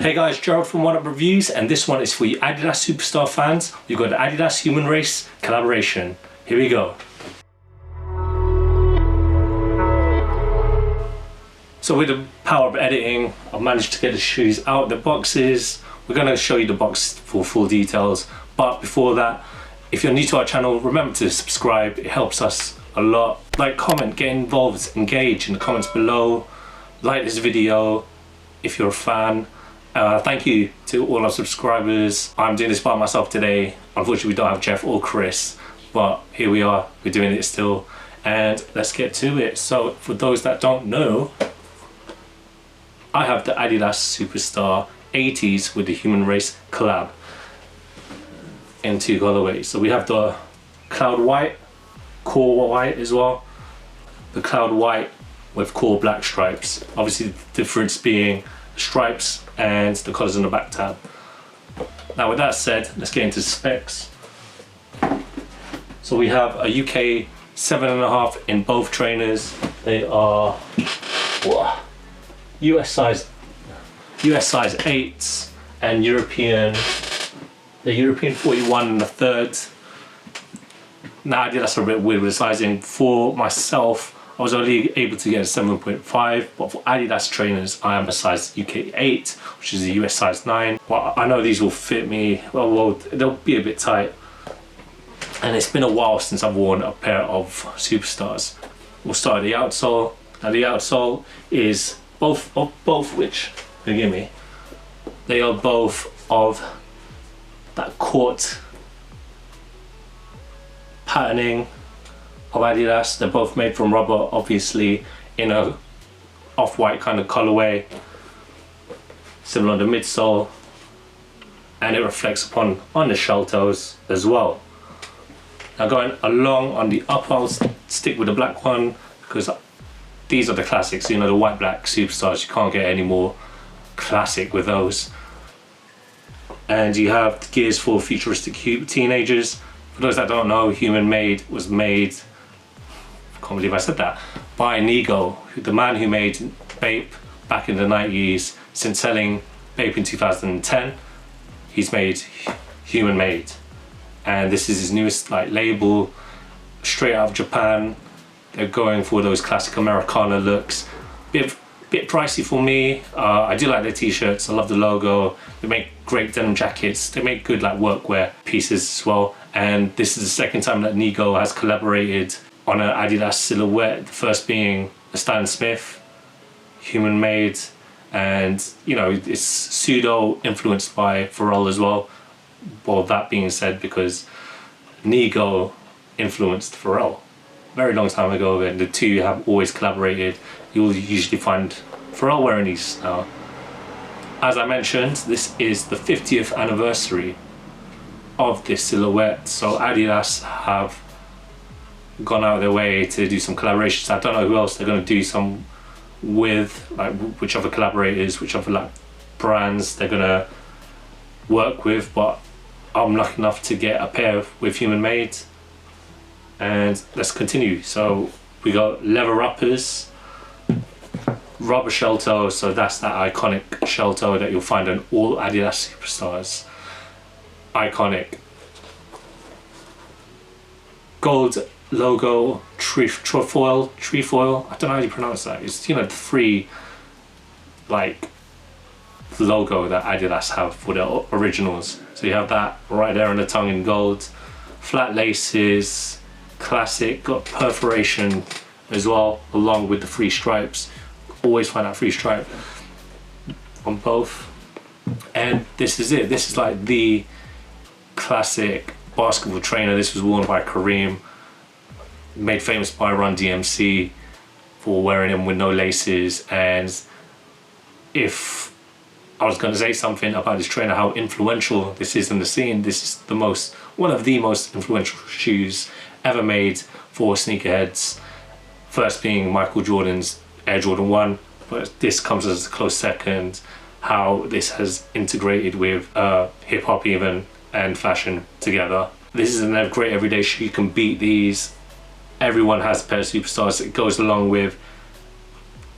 Hey guys, Gerald from Oneupreviewz, and this one is for you Adidas Superstar fans. We've got the Adidas Human Race collaboration. Here we go. So with the power of editing, I've managed to get the shoes out of the boxes. We're going to show you the box for full details, but before that, if you're new to our channel, remember to subscribe. It helps us a lot. Like, comment, get involved, engage in the comments below. Like this video if you're a fan. Thank you to all our subscribers. I'm doing this by myself today. Unfortunately, we don't have Jeff or Chris, but here we are. We're doing it still, and let's get to it. So for those that don't know, I have the Adidas Superstar 80s with the Human Race collab in two colorways. So we have the cloud white, core white as well. The cloud white with core black stripes. Obviously the difference being stripes and the colours on the back tab. Now with that said, let's get into specs. So we have a UK 7.5 in both trainers. They are US size 8s and European 41 and a third. Now I did that's a bit weird with the sizing. For myself, I was only able to get a 7.5, but for Adidas trainers, I am a size UK 8, which is a US size 9. Well, I know these will fit me, well, they'll be a bit tight. And it's been a while since I've worn a pair of Superstars. We'll start at the outsole. Now the outsole is both which, forgive me, they are both of that court patterning of Adidas. They're both made from rubber, obviously in a off-white kind of colorway, similar on the midsole, and it reflects on the shell toes as well. Now going along on the upper, I'll stick with the black one because these are the classics, you know, the white black Superstars. You can't get any more classic with those. And you have the gears for futuristic teenagers. For those that don't know, Human Made was made, I can't believe I said that, by Nigo, the man who made Bape back in the 90s. Since selling Bape in 2010, he's made Human Made, and this is his newest label, straight out of Japan. They're going for those classic Americana looks. Bit pricey for me. I do like their t-shirts. I love the logo. They make great denim jackets. They make good workwear pieces as well. And this is the second time that Nigo has collaborated on an Adidas silhouette. The first being a Stan Smith, Human Made, and you know, it's pseudo influenced by Pharrell as well. Well, that being said, because Nigo influenced Pharrell very long time ago, and the two have always collaborated. You'll usually find Pharrell wearing these now. As I mentioned, this is the 50th anniversary of this silhouette, so Adidas have gone out of their way to do some collaborations. I don't know who else they're going to do some with, which other collaborators, which other brands they're going to work with, but I'm lucky enough to get a pair with Human Made. And let's continue. So we got leather uppers, rubber shell toe, so that's that iconic shell toe that you'll find on all Adidas Superstars. Iconic. Gold logo trefoil, I don't know how you pronounce that. It's, you know, the free logo that Adidas have for their originals. So you have that right there on the tongue in gold. Flat laces, classic, got perforation as well, along with the free stripes. Always find that free stripe on both. And this is it. This is like the classic basketball trainer. This was worn by Kareem, made famous by Run DMC for wearing them with no laces. And if I was going to say something about this trainer, how influential this is in the scene, this is one of the most influential shoes ever made for sneakerheads. First being Michael Jordan's Air Jordan 1, but this comes as a close second. How this has integrated with hip hop even and fashion together. This is a great everyday shoe. You can beat these. Everyone has a pair of Superstars. It goes along with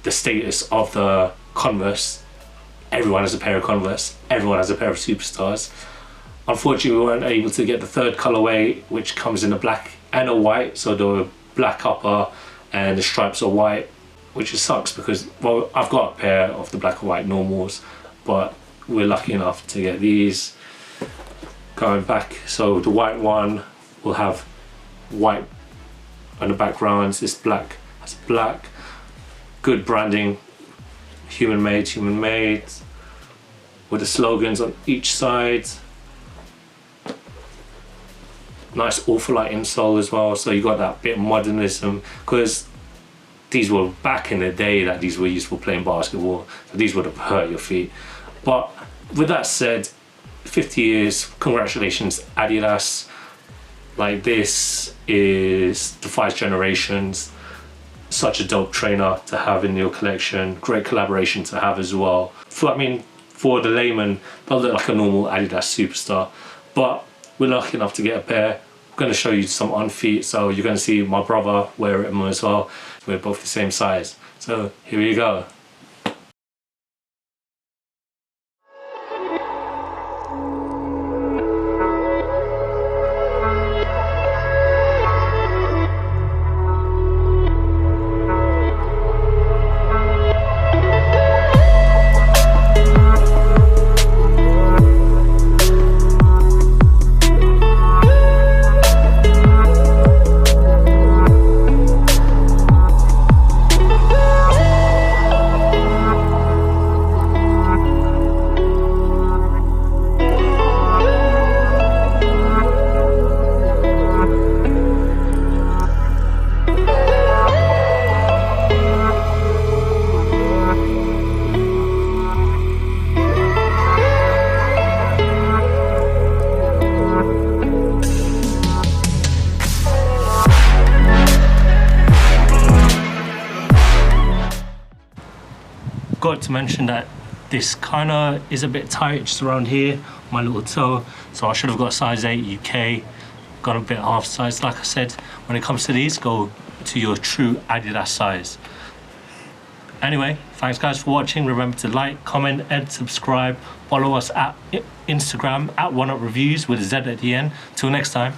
the status of the Converse everyone has a pair of Converse, everyone has a pair of Superstars. Unfortunately, we weren't able to get the third colorway, which comes in a black and a white, so the black upper and the stripes are white, which just sucks because, well, I've got a pair of the black and white normals, but we're lucky enough to get these going back. So the white one will have white on the backgrounds, this black has black, good branding, human made, with the slogans on each side. Nice awful light insole as well, so you got that bit of modernism, because these were back in the day that these were used for playing basketball, so these would have hurt your feet. But with that said, 50 years, congratulations Adidas. Like, this defies generations. Such a dope trainer to have in your collection, great collaboration to have as well. For the layman, they'll look like a normal Adidas Superstar, but we're lucky enough to get a pair. I'm going to show you some on feet, so you're going to see my brother wear them as well. We're both the same size, so here we go. Got to mention that this kind of is a bit tight just around here, my little toe, so I should have got size 8 UK, got a bit half size. Like I said, when it comes to these, go to your true Adidas size. Anyway, thanks guys for watching. Remember to like, comment and subscribe. Follow us at Instagram at Oneupreviewz with a Z at the end. Till next time.